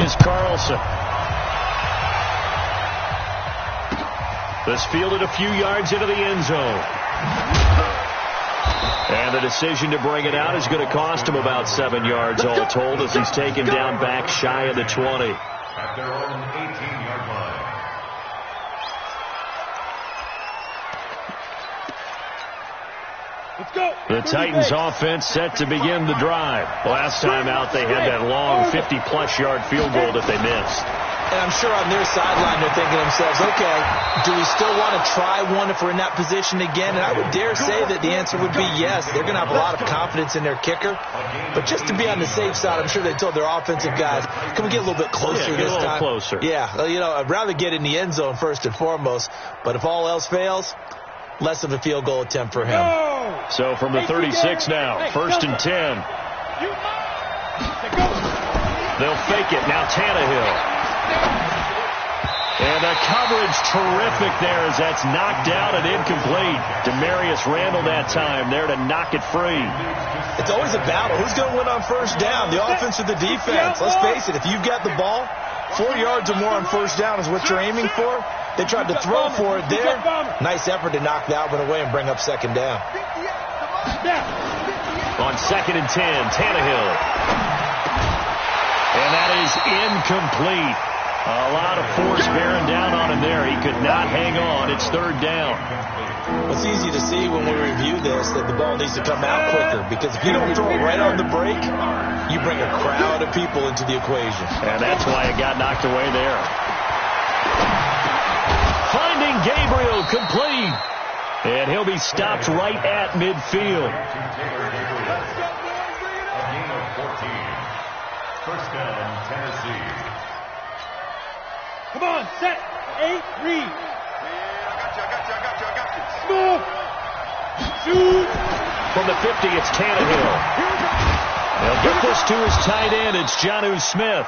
is Carlson. This fielded a few yards into the end zone. And the decision to bring it out is going to cost him about 7 yards all told as he's taken down back shy of the 20. At their own 18-yard line. The Titans offense set to begin the drive. Last time out they had that long 50-plus yard field goal that they missed. And I'm sure on their sideline they're thinking to themselves, okay, do we still want to try one if we're in that position again? And I would dare say that the answer would be yes. They're going to have a lot of confidence in their kicker. But just to be on the safe side, I'm sure they told their offensive guys, can we get a little bit closer this time? Closer. Yeah, I'd rather get in the end zone first and foremost. But if all else fails, less of a field goal attempt for him. So from the 36 now, 1st and 10. They'll fake it. Now Tannehill. And the coverage terrific there as that's knocked out and incomplete. Demarius Randall that time there to knock it free. It's always a battle. Who's going to win on first down, the offense or the defense? Let's face it, if you've got the ball, 4 yards or more on first down is what you're aiming for. They tried to throw for it there. Nice effort to knock that one away and bring up second down. On 2nd and 10, Tannehill. And that is incomplete. A lot of force bearing down on him there. He could not hang on. It's 3rd down. It's easy to see when we review this that the ball needs to come out quicker, because if you don't throw it right on the break, you bring a crowd of people into the equation. And that's why it got knocked away there. Finding Gabriel complete. And he'll be stopped right at midfield. A gain of 14. First down, Tennessee. Come on, set, 8, read. I got you. Move. Shoot. From the 50, it's Tannehill. They'll get this to his tight end. It's Jonnu Smith.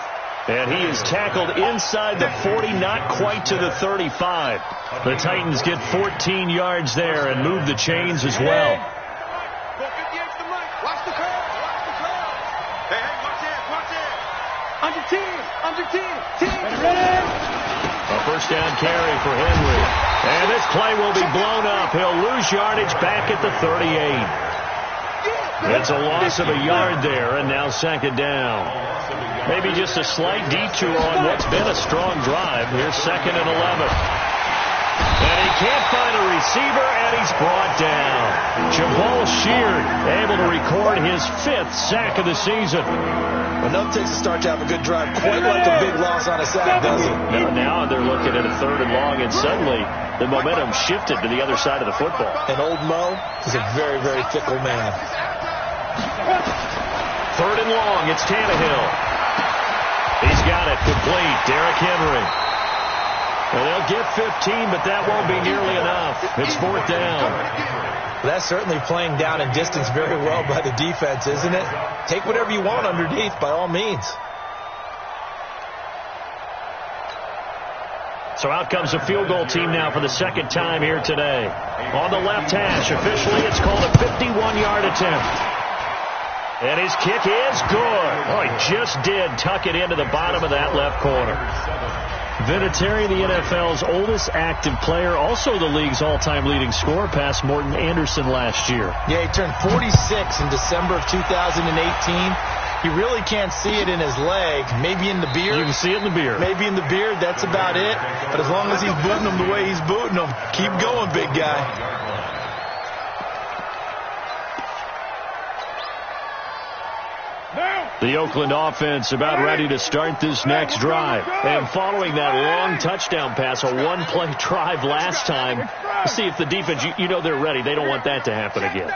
And he is tackled inside the 40, not quite to the 35. The Titans get 14 yards there and move the chains as well. Go 50 extra right. Watch the curve. Hey, watch it. Under 10. Ready. A first down carry for Henry. And this play will be blown up. He'll lose yardage back at the 38. It's a loss of a yard there, and now 2nd down. Maybe just a slight detour on what's been a strong drive. Here's 2nd and 11. And he can't find a receiver, and he's brought down. Jamal Sheard able to record his 5th sack of the season. Enough takes a start to have a good drive, quite like a big loss on a sack, doesn't it? Now they're looking at a 3rd and long, and suddenly the momentum shifted to the other side of the football. And old Mo is a very, very fickle man. 3rd and long, it's Tannehill. He's got it complete. Derrick Henry. Well, they'll get 15, but that won't be nearly enough. It's 4th down. That's certainly playing down in distance very well by the defense, isn't it? Take whatever you want underneath, by all means. So out comes a field goal team now for the 2nd time here today. On the left hash, officially it's called a 51-yard attempt. And his kick is good. Oh, he just did tuck it into the bottom of that left corner. Vinatieri, the NFL's oldest active player, also the league's all-time leading scorer, past Morton Anderson last year. Yeah, he turned 46 in December of 2018. You really can't see it in his leg. Maybe in the beard. You can see it in the beard. Maybe in the beard. That's about it. But as long as he's booting them the way he's booting them, keep going, big guy. The Oakland offense about ready to start this next drive. And following that long touchdown pass, a one-play drive last time, see if the defense, you know they're ready. They don't want that to happen again.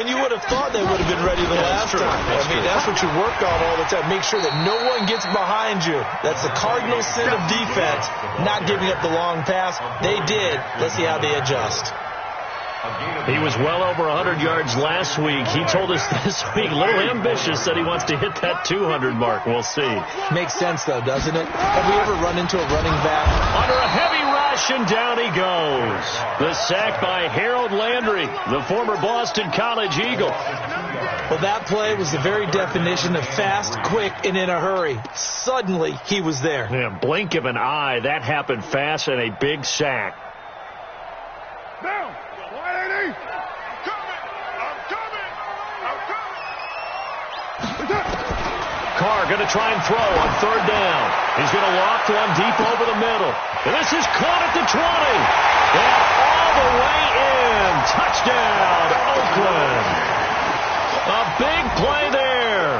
And you would have thought they would have been ready the last time. I mean, that's what you work on all the time. Make sure that no one gets behind you. That's the cardinal sin of defense, not giving up the long pass. They did. Let's see how they adjust. He was well over 100 yards last week. He told us this week, a little ambitious, said he wants to hit that 200 mark. We'll see. Makes sense, though, doesn't it? Have we ever run into a running back under a heavy rush? rush, and down he goes. The sack by Harold Landry, the former Boston College Eagle. Well, that play was the very definition of fast, quick, and in a hurry. Suddenly, he was there. Yeah, blink of an eye, that happened fast, and a big sack. Down. 180. I'm coming. Carr going to try and throw on third down. He's going to loft one deep over the middle. And this is caught at the 20. And all the way in. Touchdown, Oakland. A big play there.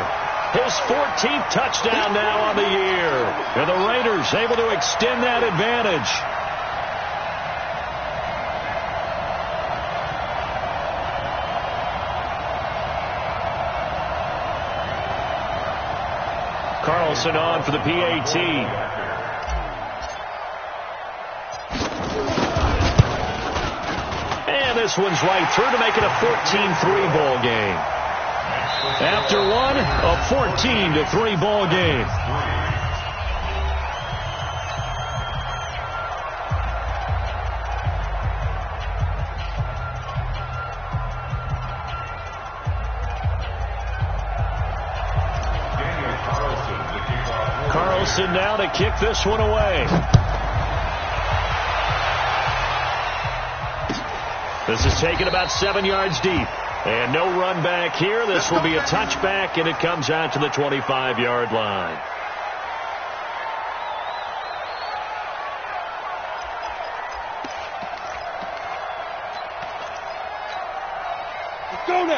His 14th touchdown now on the year. And the Raiders able to extend that advantage. Carlson on for the PAT. And this one's right through to make it a 14-3 ball game. After one, a 14-3 ball game. Carlson now to kick this one away. This is taken about 7 yards deep. And no run back here. This will be a touchback, and it comes out to the 25-yard line.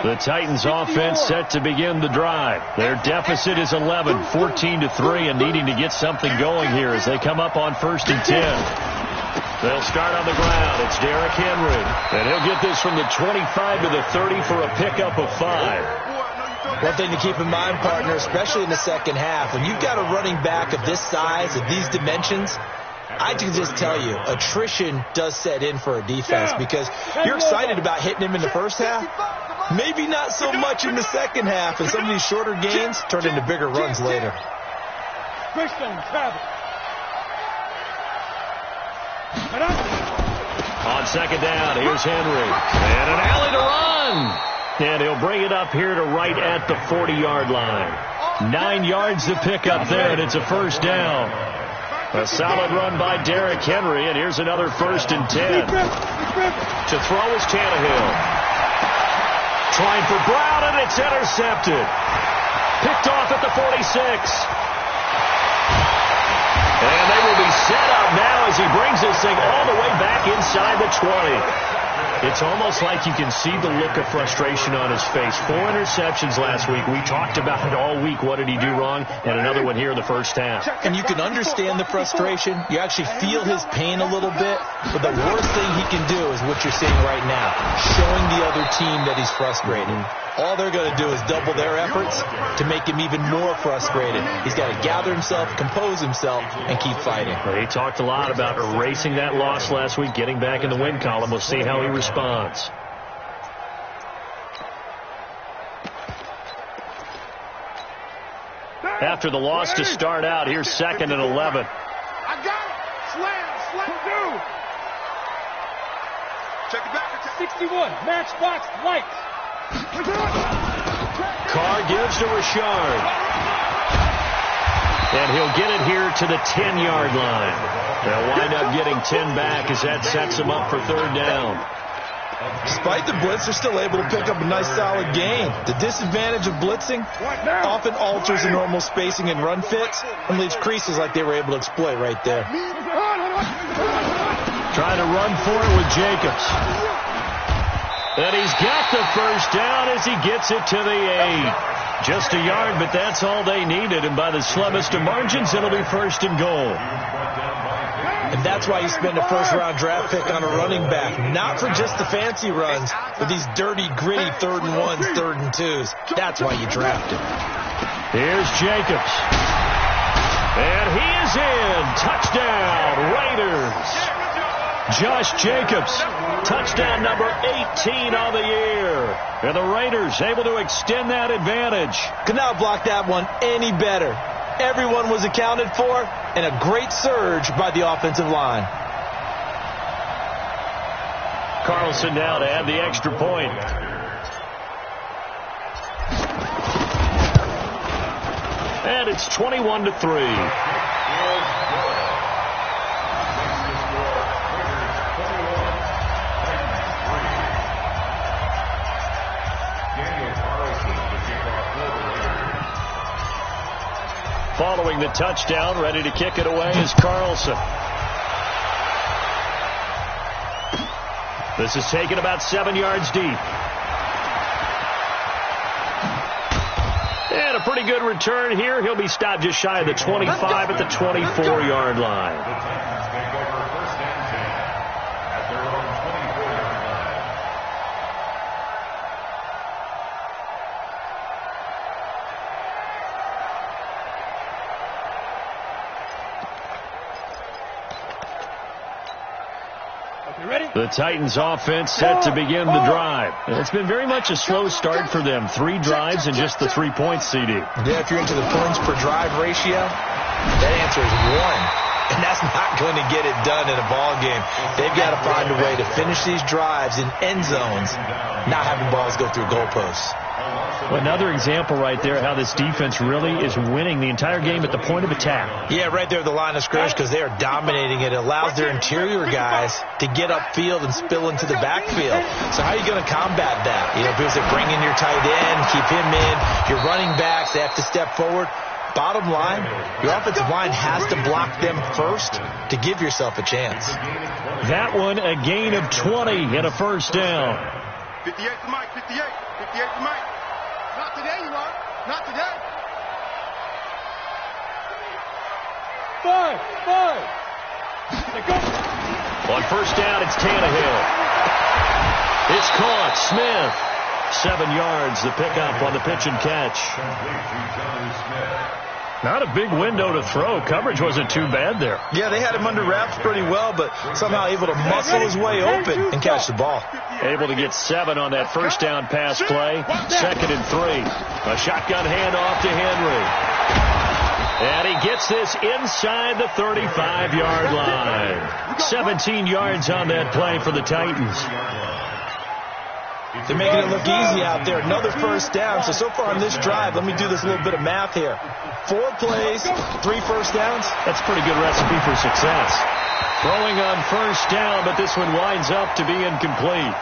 The Titans offense set to begin the drive. Their deficit is 11, 14-3, and needing to get something going here as they come up on 1st and 10. They'll start on the ground. It's Derrick Henry. And he'll get this from the 25 to the 30 for a pickup of 5. One thing to keep in mind, partner, especially in the second half, when you've got a running back of this size, of these dimensions, I can just tell you, attrition does set in for a defense because you're excited about hitting him in the first half. Maybe not so much in the second half, and some of these shorter gains turn into bigger runs later. On second down, here's Henry. And an alley to run. And he'll bring it up here to right at the 40-yard line. 9 yards to pick up there, and it's a first down. A solid run by Derrick Henry, and here's another 1st and 10. To throw is Tannehill. Trying for Brown, and it's intercepted. Picked off at the 46. And they will be set up now as he brings this thing all the way back inside the 20. It's almost like you can see the look of frustration on his face. 4 interceptions last week. We talked about it all week. What did he do wrong? And another one here in the first half. And you can understand the frustration. You actually feel his pain a little bit. But the worst thing he can do is what you're seeing right now, showing the other team that he's frustrated. All they're going to do is double their efforts to make him even more frustrated. He's got to gather himself, compose himself, and keep fighting. He talked a lot about erasing that loss last week, getting back in the win column. We'll see how he responds. After the loss to start out, here's 2nd and 11. I got it. Slam, do. Check it back. 61, matchbox lights. Carr gives to Richard. And he'll get it here to the 10-yard line. They'll wind up getting 10 back as that sets them up for 3rd down. Despite the blitz, they're still able to pick up a nice solid gain. The disadvantage of blitzing often alters the normal spacing and run fits and leaves creases like they were able to exploit right there. Trying to run for it with Jacobs. And he's got the first down as he gets it to the 8. Just a yard, but that's all they needed. And by the slimmest of margins, it'll be 1st and goal. And that's why you spend a first-round draft pick on a running back. Not for just the fancy runs, but these dirty, gritty 3rd and 1s, 3rd and 2s. That's why you draft him. Here's Jacobs. And he is in. Touchdown, Raiders. Josh Jacobs, touchdown number 18 on the year. And the Raiders able to extend that advantage. Could not block that one any better. Everyone was accounted for, and a great surge by the offensive line. Carlson now to add the extra point. And it's 21-3. Following the touchdown, ready to kick it away is Carlson. This is taken about 7 yards deep. And a pretty good return here. He'll be stopped just shy of the 25 at the 24-yard line. The Titans offense set to begin the drive. It's been very much a slow start for them. 3 drives and just the 3 points, CD. Yeah, if you're into the points per drive ratio, that answer is 1. And that's not going to get it done in a ball game. They've got to find a way to finish these drives in end zones, not having balls go through goalposts. Well, another example right there how this defense really is winning the entire game at the point of attack. Yeah, right there at the line of scrimmage because they are dominating it. It allows their interior guys to get upfield and spill into the backfield. So how are you going to combat that? You know, because they bring in your tight end, keep him in. Your running backs, they have to step forward. Bottom line, your offensive line has to block them first to give yourself a chance. That one, a gain of 20 and a first down. 58 to Mike, 58 to Mike. Not today, you are. Not today. 5. On first down, it's Tannehill. It's caught. Smith. 7 yards, the pickup on the pitch and catch. Not a big window to throw. Coverage wasn't too bad there. Yeah, they had him under wraps pretty well, but somehow able to muscle his way open and catch the ball. Able to get 7 on that first down pass play. 2nd and 3. A shotgun handoff to Henry. And he gets this inside the 35-yard line. 17 yards on that play for the Titans. They're making it look easy out there. Another first down. So far on this drive, let me do this little bit of math here. 4 plays, 3 first downs. That's a pretty good recipe for success. Throwing on first down, but this one winds up to be incomplete.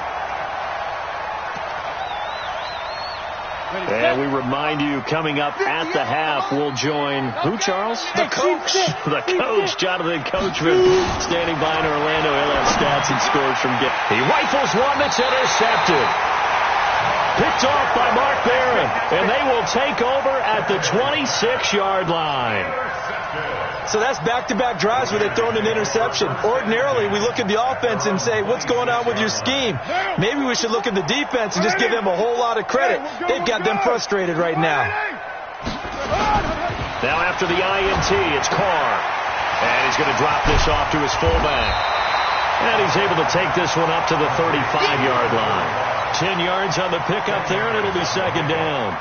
And we remind you, coming up at the half, we'll join who, Charles? The coach. The coach, Jonathan Coachman, standing by in Orlando. He'll have stats and scores from Gibb. He rifles one that's intercepted. Picked off by Mark Barron, and they will take over at the 26-yard line. So that's back-to-back drives where they've thrown an interception. Ordinarily, we look at the offense and say, what's going on with your scheme? Maybe we should look at the defense and just give them a whole lot of credit. They've got them frustrated right now. Now after the INT, it's Carr. And he's going to drop this off to his fullback. And he's able to take this one up to the 35-yard line. 10 yards on the pickup there, and it'll be 2nd down.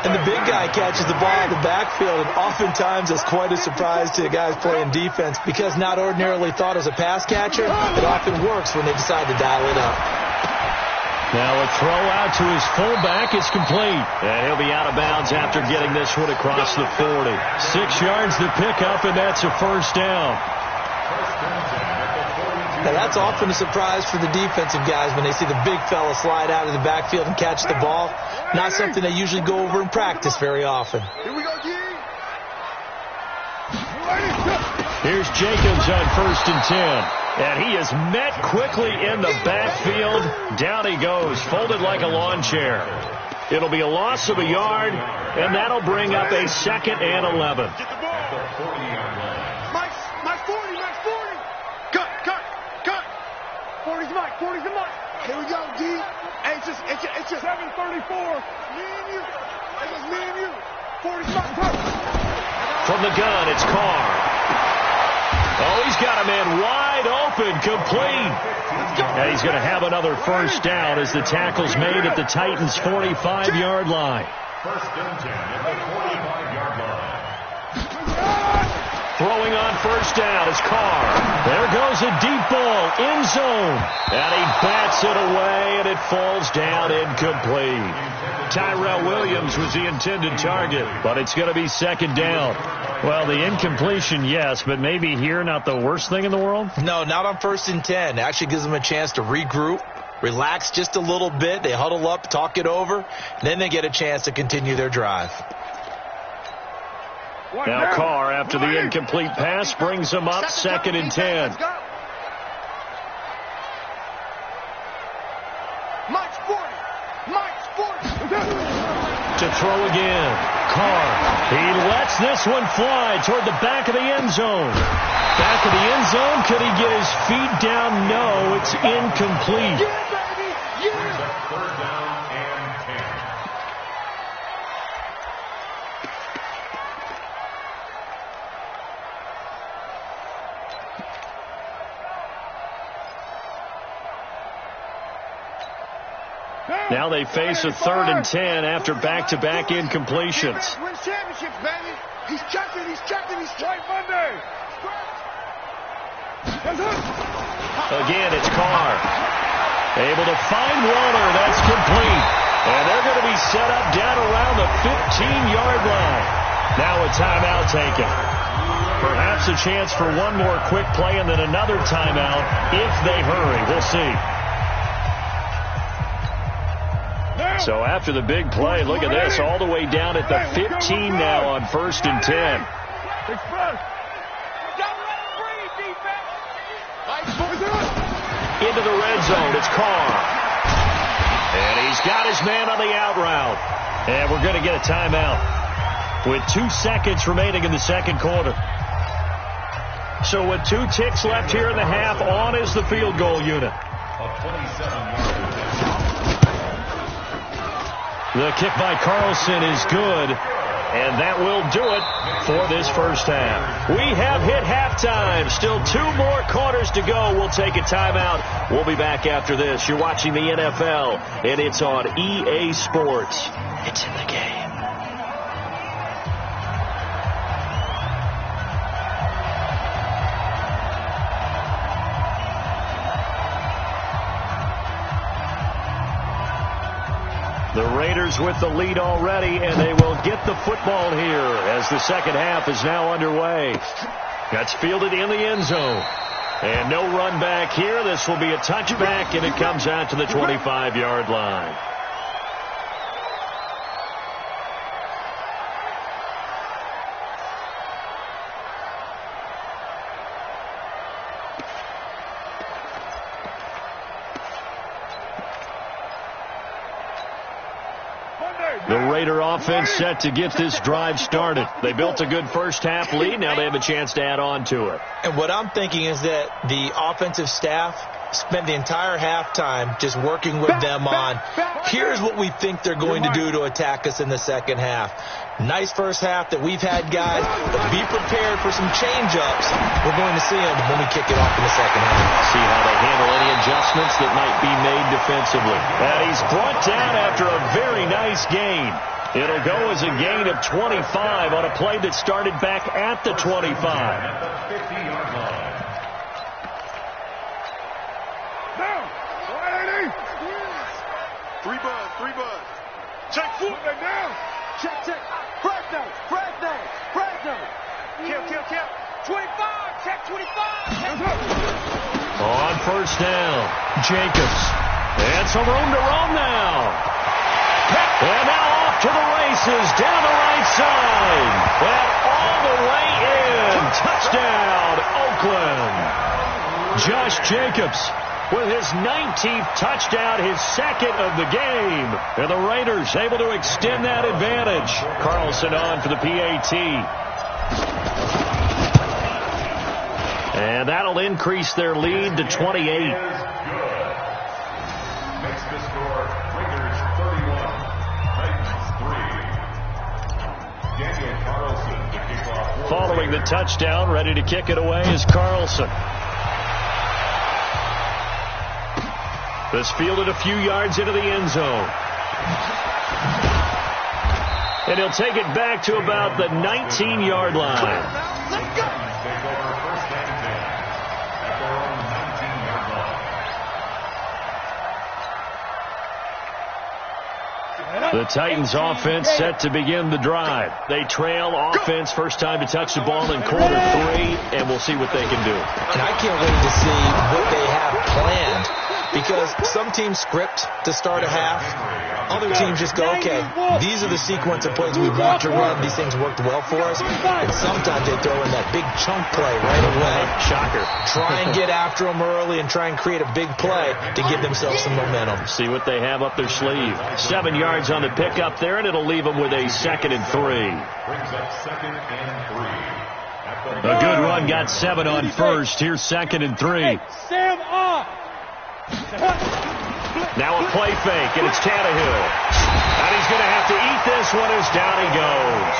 And the big guy catches the ball in the backfield, and oftentimes it's quite a surprise to the guys playing defense because not ordinarily thought as a pass catcher, it often works when they decide to dial it up. Now a throw out to his fullback is complete. And he'll be out of bounds after getting this one across the 40. 6 yards to pick up, and that's a first down. Now that's often a surprise for the defensive guys when they see the big fella slide out of the backfield and catch the ball. Not something they usually go over in practice very often. Here we go, G. Here's Jacobs on 1st and 10. And he is met quickly in the backfield. Down he goes, folded like a lawn chair. It'll be a loss of a yard, and that'll bring up a 2nd and 11. Get the ball. Mike 40, Mike 40. Cut. 40's Mike, 40's the Mike. Here we go, D. Hey, it's just 7:34. Me and you. It's just me and you. 40's Mike, From the gun, it's Carr. Oh, he's got a man wide open, complete. And he's going to have another first down as the tackle's made at the Titans' 45-yard line. 1st and 10 at the 45-yard line. Throwing on on first down. It's Carr. There goes a deep ball, end zone. And he bats it away, and it falls down incomplete. Tyrell Williams was the intended target, but it's going to be second down. Well, the incompletion, yes, but maybe here not the worst thing in the world? No, not on 1st and 10. It actually gives them a chance to regroup, relax just a little bit. They huddle up, talk it over, and then they get a chance to continue their drive. Now Carr, after the incomplete pass, brings him up 2nd and 10. To throw again. Carr. He lets this one fly toward the back of the end zone. Back of the end zone. Could he get his feet down? No, it's incomplete. Third down and 10. Now they face a 3rd and 10 after back-to-back incompletions. Win championships, baby. He's checking, he's white Monday. Again, it's Carr. Able to find Warner. That's complete. And they're going to be set up down around the 15-yard line. Now a timeout taken. Perhaps a chance for one more quick play and then another timeout if they hurry. We'll see. So after the big play, look at this, all the way down at the 15 now on 1st and 10. Into the red zone, it's Carr. And he's got his man on the out route. And we're going to get a timeout with 2 seconds remaining in the second quarter. So with 2 ticks left here in the half, on is the field goal unit. The kick by Carlson is good, and that will do it for this first half. We have hit halftime. Still 2 more quarters to go. We'll take a timeout. We'll be back after this. You're watching the NFL, and it's on EA Sports. It's in the game. The Raiders with the lead already, and they will get the football here as the second half is now underway. That's fielded in the end zone. And no run back here. This will be a touchback, and it comes out to the 25-yard line. The Raider offense set to get this drive started. They built a good first half lead. Now they have a chance to add on to it. And what I'm thinking is that the offensive staff spent the entire halftime just working with them on, here's what we think they're going to do to attack us in the second half. Nice first half that we've had, guys, but be prepared for some change-ups. We're going to see them when we kick it off in the second half. See how they handle any adjustments that might be made defensively. And he's brought down after a very nice gain. It'll go as a gain of 25 on a play that started back at the 25. At the 50-yard line. Down. 180. 3 buzz. Check foot. Down. Check. Fresno. Kill. 25. Check 25. On first down, Jacobs. And some room to roam now. And now off to the races down the right side. And all the way in. Touchdown, Oakland. Josh Jacobs with his 19th touchdown, his second of the game. And the Raiders able to extend that advantage. Carlson on for the PAT. And that'll increase their lead to 28. Makes the score Raiders 31, Titans 3. Daniel Carlson to kick off. Following the touchdown, ready to kick it away is Carlson. This fielded a few yards into the end zone. And he'll take it back to about the 19-yard line. Let's go. Take over first and 10 at their own 19-yard line. The Titans offense set to begin the drive. They trail offense, first time to touch the ball in quarter 3, and we'll see what they can do. And I can't wait to see what they have planned, because some teams script to start a half. Other teams just go, okay, these are the sequence of plays we want to run. These things worked well for us. And sometimes they throw in that big chunk play right away. Shocker. Try and get after them early and try and create a big play to give themselves some momentum. See what they have up their sleeve. 7 yards on the pickup there, and it'll leave them with a 2nd and 3. Brings up 2nd and 3. A good run got 7 on first. Here's 2nd and 3. Sam off. Now a play fake, and it's Tannehill. And he's going to have to eat this one as down he goes.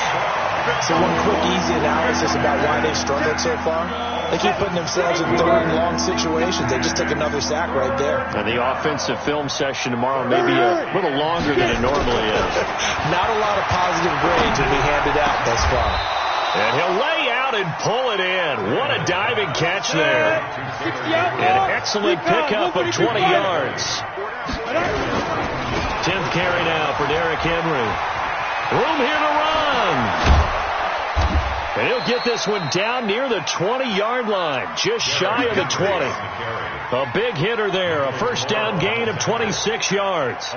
So one quick, easy analysis about why they struggled so far. They keep putting themselves in 3rd and long situations. They just took another sack right there. And the offensive film session tomorrow may be a little longer than it normally is. Not a lot of positive grades will be handed out thus far. And he'll lay out and pull it in. What a diving catch there. An excellent pickup of 20 yards. 10th carry now for Derrick Henry. Room here to run. And he'll get this one down near the 20-yard line, just shy of the 20. A big hitter there, a first down gain of 26 yards.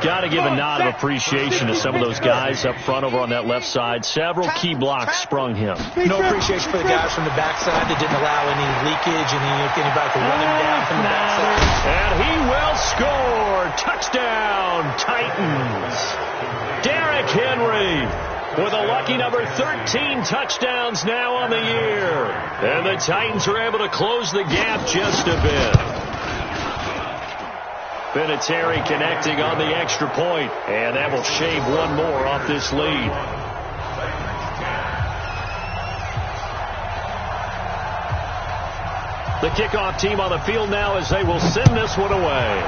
Got to give a nod of appreciation to some of those guys up front over on that left side. Several key blocks sprung him. No appreciation for the guys from the backside that didn't allow any leakage and anybody to run him down from the backside. And he will score. Touchdown, Titans. Derrick Henry with a lucky number 13 touchdowns now on the year. And the Titans are able to close the gap just a bit. Vinatieri connecting on the extra point, and that will shave one more off this lead. The kickoff team on the field now as they will send this one away.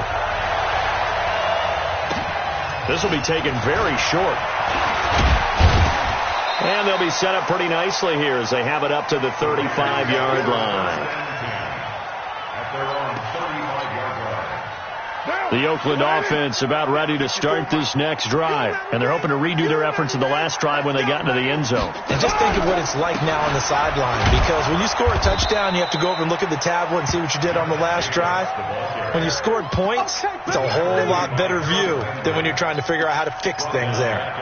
This will be taken very short. And they'll be set up pretty nicely here as they have it up to the 35-yard line. The Oakland offense about ready to start this next drive. And they're hoping to redo their efforts in the last drive when they got into the end zone. And just think of what it's like now on the sideline. Because when you score a touchdown, you have to go over and look at the tablet and see what you did on the last drive. When you scored points, it's a whole lot better view than when you're trying to figure out how to fix things there.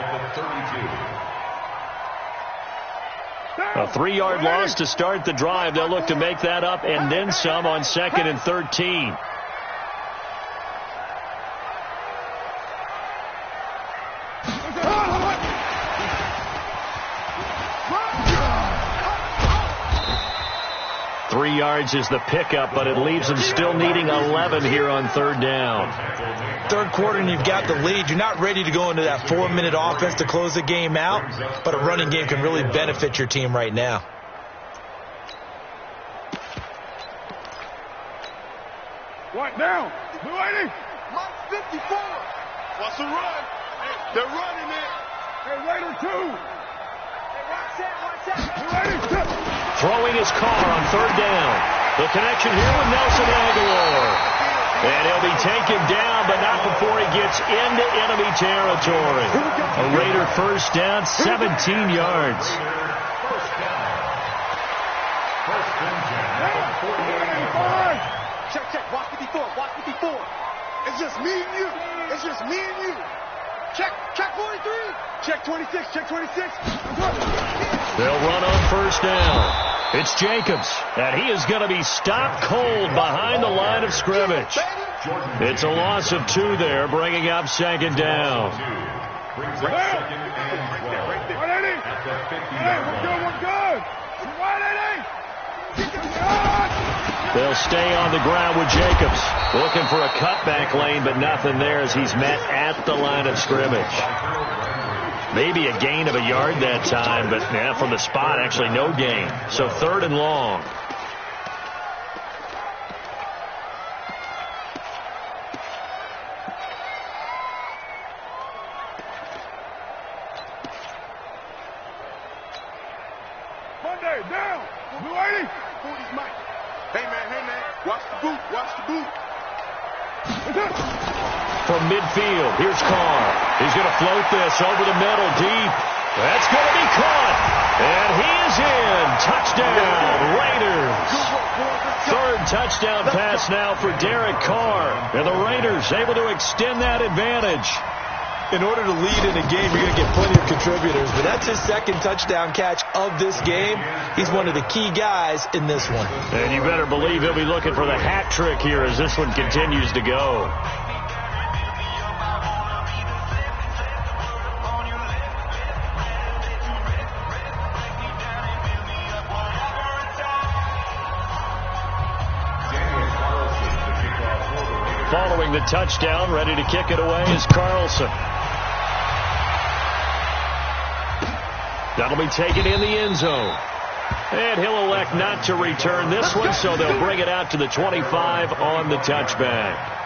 A 3-yard loss to start the drive. They'll look to make that up and then some on 2nd and 13. Three yards is the pickup, but it leaves them still needing 11 here on 3rd down. Third quarter and you've got the lead. You're not ready to go into that 4-minute offense to close the game out, but a running game can really benefit your team right now. Right down. Blue 80. Mike 54. What's the run? They're running it. Hey, Raider 2. Hey, watch that. Throwing his car on 3rd down. The connection here with Nelson Aguilar. And he'll be taken down, but not before he gets into enemy territory. A Raider first down, 17 yards. Check. Watch 54. It's just me and you. Check 43. Check 26. They'll run on first down. It's Jacobs, and he is going to be stopped cold behind the line of scrimmage. It's a loss of 2 there, bringing up 2nd down. Brings up 2nd and 12. At the 50-yard line. We're good. They'll stay on the ground with Jacobs. Looking for a cutback lane, but nothing there as he's met at the line of scrimmage. Maybe a gain of a yard that time, but from the spot, actually no gain. So 3rd and long. Sunday, down. Blue 80. Hey, man. Watch the boot. From midfield, here's Carr. He's going to float this over the middle, deep. That's going to be caught. And he is in. Touchdown, Raiders. Third touchdown pass now for Derek Carr. And the Raiders able to extend that advantage. In order to lead in a game, you're going to get plenty of contributors, but that's his second touchdown catch of this game. He's one of the key guys in this one. And you better believe he'll be looking for the hat trick here as this one continues to go. Following the touchdown, ready to kick it away is Carlson. That'll be taken in the end zone. And he'll elect not to return this one, so they'll bring it out to the 25 on the touchback.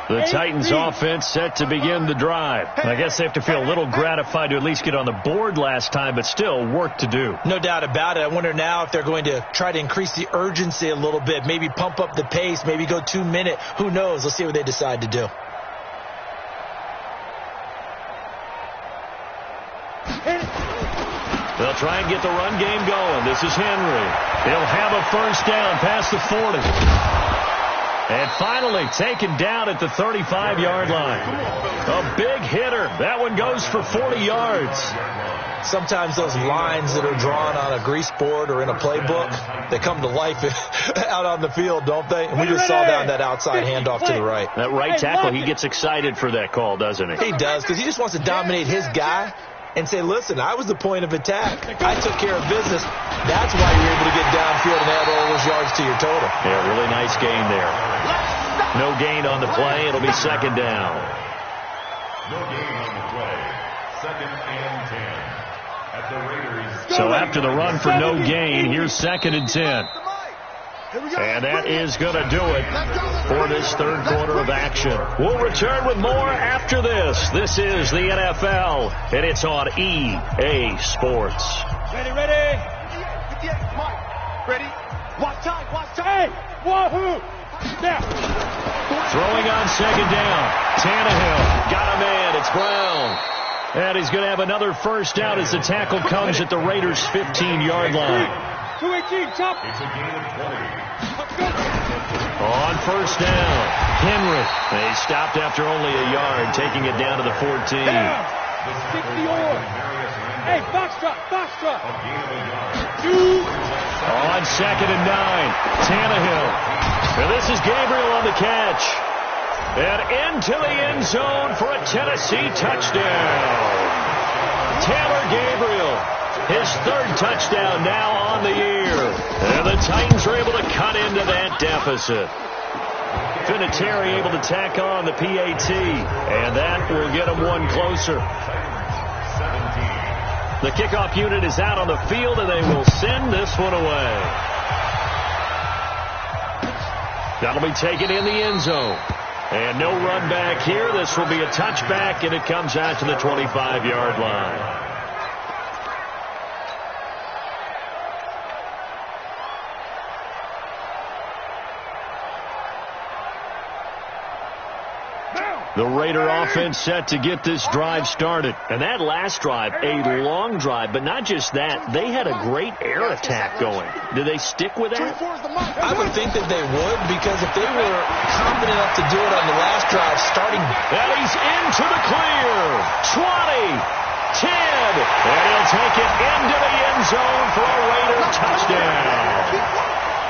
The Titans offense set to begin the drive. I guess they have to feel a little gratified to at least get on the board last time, but still work to do. No doubt about it. I wonder now if they're going to try to increase the urgency a little bit, maybe pump up the pace, maybe go 2 minute. Who knows? Let's see what they decide to do. They'll try and get the run game going. This is Henry. He'll have a first down past the 40. And finally taken down at the 35-yard line. A big hitter. That one goes for 40 yards. Sometimes those lines that are drawn on a grease board or in a playbook, they come to life out on the field, don't they? And we just saw that on that outside handoff to the right. That right tackle, he gets excited for that call, doesn't he? He does, because he just wants to dominate his guy and say, listen, I was the point of attack. I took care of business. That's why you're able to get downfield and add all those yards to your total. Yeah, really nice gain there. No gain on the play. It'll be second down. No gain on the play. Second and 10. At the Raiders. So after the run for no gain, here's second and 10. And that is going to do it for this third quarter of action. We'll return with more after this. This is the NFL, and it's on EA Sports. Ready. Ready? Watch time. Hey, wahoo! Now. Throwing on second down. Tannehill got a man. It's Brown. And he's going to have another first down as the tackle comes at the Raiders' 15-yard line. 218, chop. It's a gain of 20. On first down, Henry. They stopped after only a yard, taking it down to the 14. 60 on. Hey, box drop. A gain of a yard. On second and 9, Tannehill. And this is Gabriel on the catch. And into the end zone for a Tennessee touchdown. Taylor Gabriel, his third touchdown now on the year. And the Titans are able to cut into that deficit. Vinatieri able to tack on the PAT. And that will get them one closer. The kickoff unit is out on the field, and they will send this one away. That'll be taken in the end zone. And no run back here. This will be a touchback, and it comes out to the 25-yard line. The Raider offense set to get this drive started. And that last drive, a long drive, but not just that. They had a great air attack going. Did they stick with that? I would think that they would, because if they were confident enough to do it on the last drive, starting... And he's into the clear. 20, 10, and he'll take it into the end zone for a Raider touchdown.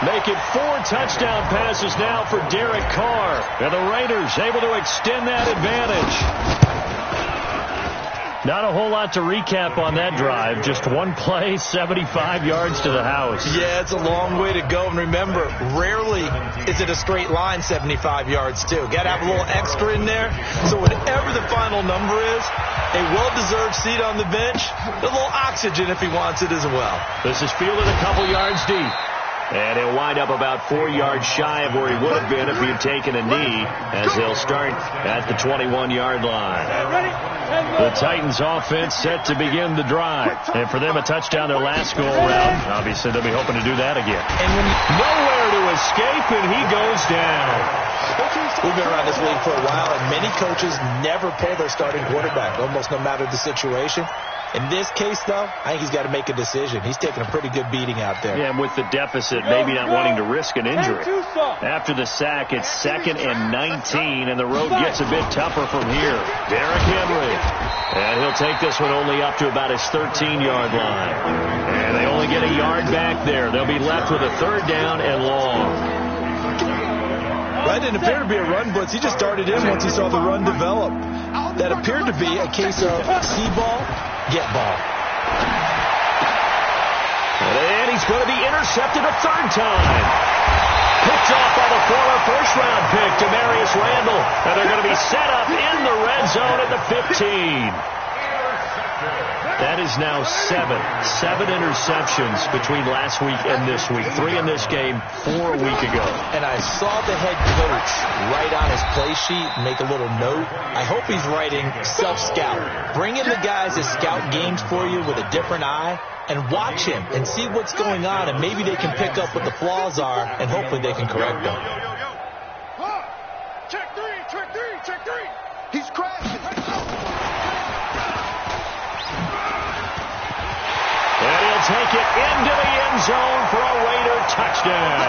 Make it 4 touchdown passes now for Derek Carr. And the Raiders able to extend that advantage. Not a whole lot to recap on that drive. Just one play, 75 yards to the house. Yeah, it's a long way to go. And remember, rarely is it a straight line 75 yards, too. Got to have a little extra in there. So whatever the final number is, a well-deserved seat on the bench, a little oxygen if he wants it as well. This is fielded a couple yards deep. And he'll wind up about 4 yards shy of where he would have been if he had taken a knee, as he'll start at the 21-yard line. The Titans offense set to begin the drive. And for them, a touchdown their last go-around. Obviously, they'll be hoping to do that again. And when nowhere to escape, and he goes down. We've been around this league for a while, and many coaches never pull their starting quarterback, almost no matter the situation. In this case, though, I think he's got to make a decision. He's taking a pretty good beating out there. Yeah, and with the deficit, maybe not wanting to risk an injury. After the sack, it's 2nd and 19, and the road gets a bit tougher from here. Derrick Henry. And he'll take this one only up to about his 13-yard line. And they only get a yard back there. They'll be left with a 3rd down and long. That didn't appear to be a run blitz. He just darted in once he saw the run develop. That appeared to be a case of see ball, get ball. And he's going to be intercepted a 3rd time. Picked off by the former first-round pick, Demarius Randall. And they're going to be set up in the red zone at the 15. That is now 7 interceptions between last week and this week. 3 in this game, 4 a week ago. And I saw the head coach write on his play sheet, make a little note. I hope he's writing self-scout. Bring in the guys that scout games for you with a different eye and watch him and see what's going on, and maybe they can pick up what the flaws are, and hopefully they can correct them. Check three. He's crashing. And he'll take it into the end zone for a Raider touchdown.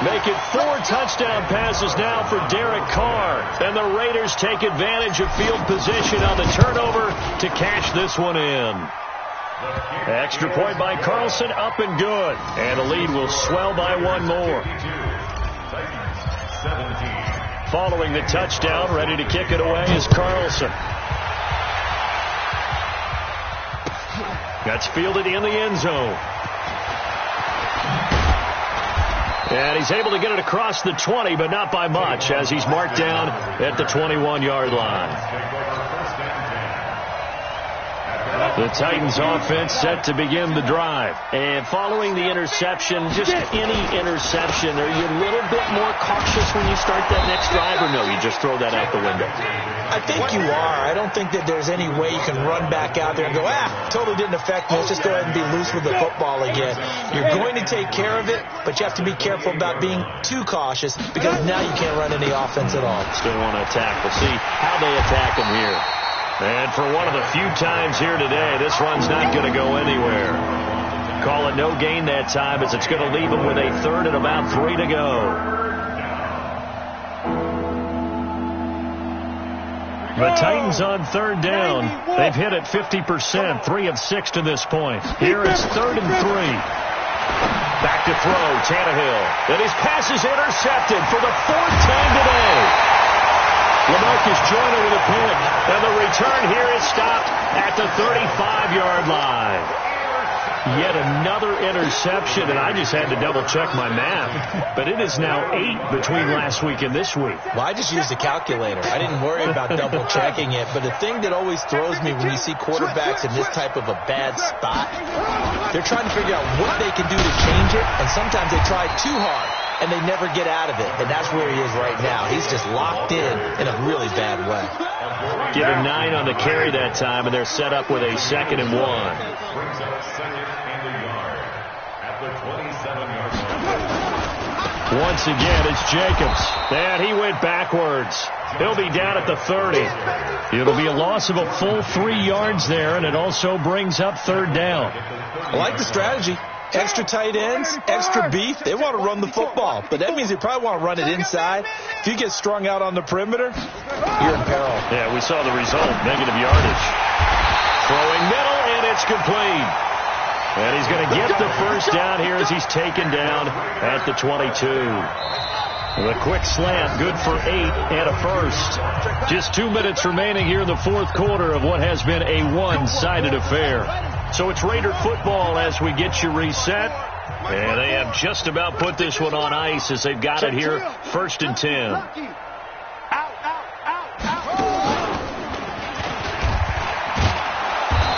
Make it 4 touchdown passes now for Derek Carr. And the Raiders take advantage of field position on the turnover to cash this one in. Extra point by Carlson, up and good. And the lead will swell by 1 more. Following the touchdown, ready to kick it away is Carlson. That's fielded in the end zone. And he's able to get it across the 20, but not by much, as he's marked down at the 21-yard line. The Titans offense set to begin the drive. And following the interception, just any interception, are you a little bit more cautious when you start that next drive, or no, you just throw that out the window? I think you are. I don't think that there's any way you can run back out there and go, totally didn't affect me. Let's just go ahead and be loose with the football again. You're going to take care of it, but you have to be careful about being too cautious, because now you can't run any offense at all. Still want to attack. We'll see how they attack him here. And for one of the few times here today, this run's not going to go anywhere. Call it no gain that time, as it's going to leave him with a 3rd and about 3 to go. The Titans on 3rd down. They've hit it 50%, 3 of 6 to this point. Here it's 3rd and 3. Back to throw, Tannehill. And his pass is intercepted for the 4th time today. LaMarcus Joyner with a pick, and the return here is stopped at the 35-yard line. Yet another interception, and I just had to double-check my math. But it is now 8 between last week and this week. Well, I just used a calculator. I didn't worry about double-checking it. But the thing that always throws me when you see quarterbacks in this type of a bad spot, they're trying to figure out what they can do to change it, and sometimes they try too hard, and they never get out of it. And that's where he is right now. He's just locked in a really bad way. Given 9 on the carry that time, and they're set up with a 2nd and 1. Brings up 2nd and a yard at the 27-yard line. Once again, it's Jacobs. And he went backwards. He'll be down at the 30. It'll be a loss of a full 3 yards there, and it also brings up 3rd down. I like the strategy. Extra tight ends, extra beef. They want to run the football, but that means they probably want to run it inside. If you get strung out on the perimeter, you're in peril. Yeah, we saw the result, negative yardage. Throwing middle, and it's complete. And he's going to get the 1st down here as he's taken down at the 22. The quick slant, good for 8 and a 1st. Just 2 minutes remaining here in the 4th quarter of what has been a one-sided affair. So it's Raider football as we get you reset. And they have just about put this one on ice as they've got it here, 1st and 10.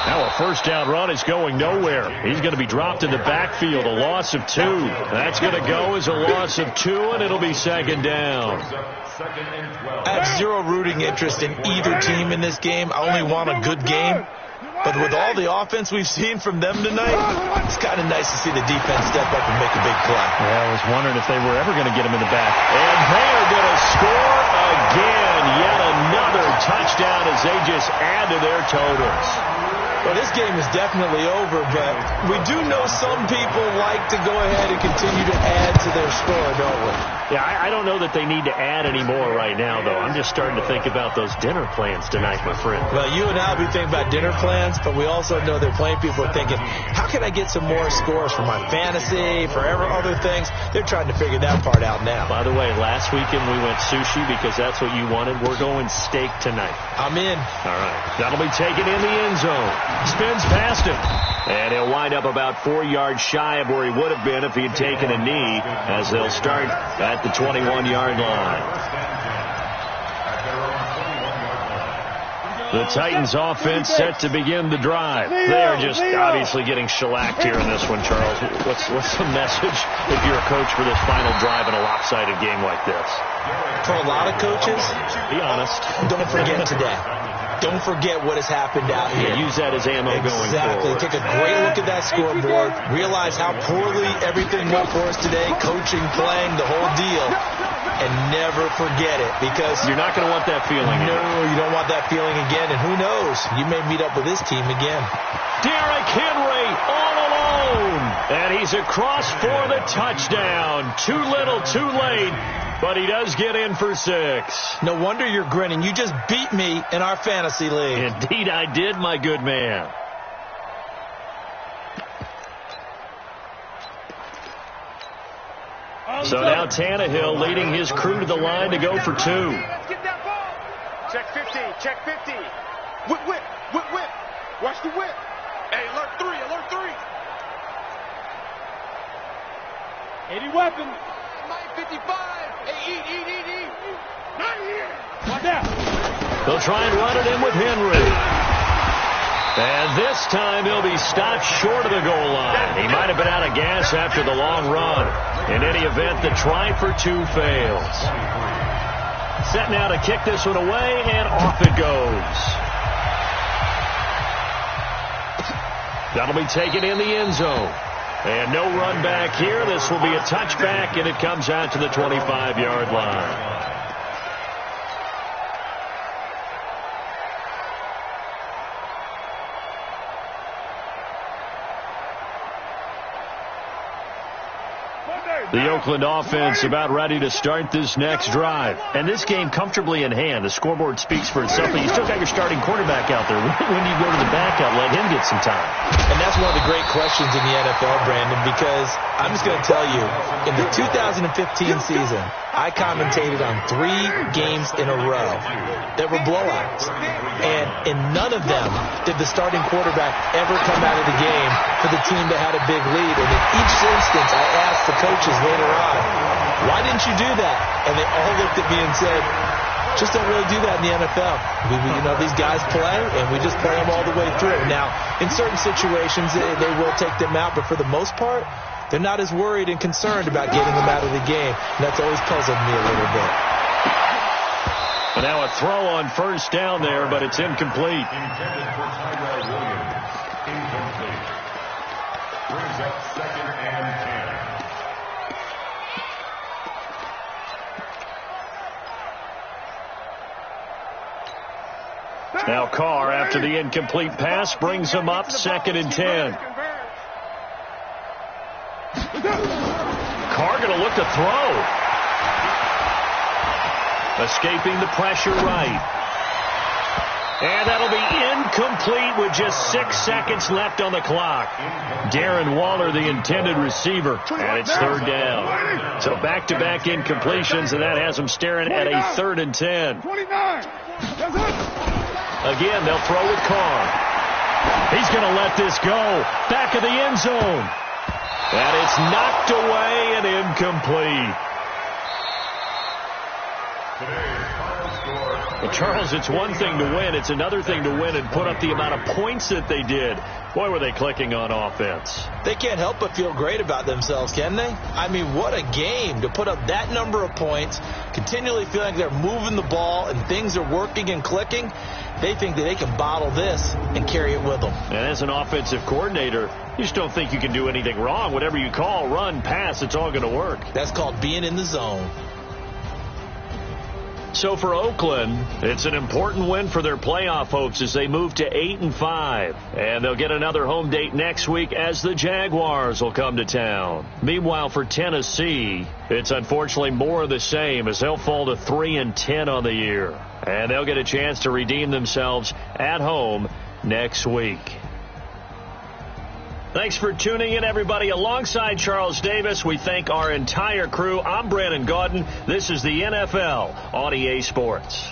Now a first down run is going nowhere. He's going to be dropped in the backfield, a loss of 2. That's going to go as a loss of 2, and it'll be second down. I have zero rooting interest in either team in this game. I only want a good game. But with all the offense we've seen from them tonight, it's kind of nice to see the defense step up and make a big play. Yeah, I was wondering if they were ever going to get him in the back. And they are going to score again. Yet another touchdown as they just add to their totals. Well, this game is definitely over, but we do know some people like to go ahead and continue to add to their score, don't we? Yeah, I don't know that they need to add any more right now, though. I'm just starting to think about those dinner plans tonight, my friend. Well, you and I will be thinking about dinner plans, but we also know that plenty of people are thinking, how can I get some more scores for my fantasy, for other things? They're trying to figure that part out now. By the way, last weekend we went sushi because that's what you wanted. We're going steak tonight. I'm in. All right. That'll be taken in the end zone. Spins past him. And he'll wind up about 4 yards shy of where he would have been if he had taken a knee, as they'll start at the 21-yard line. The Titans offense set to begin the drive. They are just obviously getting shellacked here in this one, Charles. What's the message if you're a coach for this final drive in a lopsided game like this? For a lot of coaches, be honest. Don't forget today. Don't forget what has happened out here. Yeah, use that as ammo going forward. Exactly. Take a great look at that scoreboard. Realize how poorly everything went for us today. Coaching, playing, the whole deal. And never forget it, because you're not going to want that feeling. No, you don't want that feeling again. And who knows? You may meet up with this team again. Derrick Henry all alone. And he's across for the touchdown. Too little, too late. But he does get in for 6. No wonder you're grinning. You just beat me in our fantasy league. Indeed I did, my good man. So now Tannehill leading his crew to the line to go for 2. Let's get that ball. Check 50. Check 50. Whip, whip, whip, whip. Watch the whip. Hey, alert 3, alert 3. 80 weapons. Mike 55. Hey, eat. Not here. Watch out. They'll try and run it in with Henry. And this time he'll be stopped short of the goal line. He might have been out of gas after the long run. In any event, the try for 2 fails. Set now to kick this one away, and off it goes. That'll be taken in the end zone. And no run back here. This will be a touchback, and it comes out to the 25-yard line. The Oakland offense about ready to start this next drive. And this game comfortably in hand. The scoreboard speaks for itself, but you still got your starting quarterback out there. When do you go to the backup? Let him get some time. And that's one of the great questions in the NFL, Brandon, because I'm just going to tell you, in the 2015 season, I commentated on 3 games in a row that were blowouts. And in none of them did the starting quarterback ever come out of the game for the team that had a big lead. And in each instance, I asked the coaches later on, why didn't you do that? And they all looked at me and said, just don't really do that in the NFL. These guys play, and we just play them all the way through. Now, in certain situations, they will take them out, but for the most part, they're not as worried and concerned about getting them out of the game. And that's always puzzled me a little bit. And now a throw on first down there, but it's incomplete. Intended for Tyrell Williams. Incomplete. Brings up 2nd and 10. Now Carr, after the incomplete pass, brings him up 2nd and 10. Carr going to look to throw. Escaping the pressure right. And that'll be incomplete with just 6 seconds left on the clock. Darren Waller, the intended receiver, and it's 3rd down. So back-to-back incompletions, and that has them staring at a 3rd and 10. 29. Again, they'll throw with Carr. He's going to let this go. Back of the end zone. And it's knocked away and incomplete. Today's final Well, Charles, it's one thing to win. It's another thing to win and put up the amount of points that they did. Boy, were they clicking on offense. They can't help but feel great about themselves, can they? I mean, what a game to put up that number of points, continually feeling like they're moving the ball and things are working and clicking. They think that they can bottle this and carry it with them. And as an offensive coordinator, you just don't think you can do anything wrong. Whatever you call, run, pass, it's all going to work. That's called being in the zone. So for Oakland, it's an important win for their playoff hopes as they move to 8-5. And they'll get another home date next week as the Jaguars will come to town. Meanwhile, for Tennessee, it's unfortunately more of the same as they'll fall to 3-10 on the year. And they'll get a chance to redeem themselves at home next week. Thanks for tuning in, everybody. Alongside Charles Davis, we thank our entire crew. I'm Brandon Gaudin. This is the NFL on EA Sports.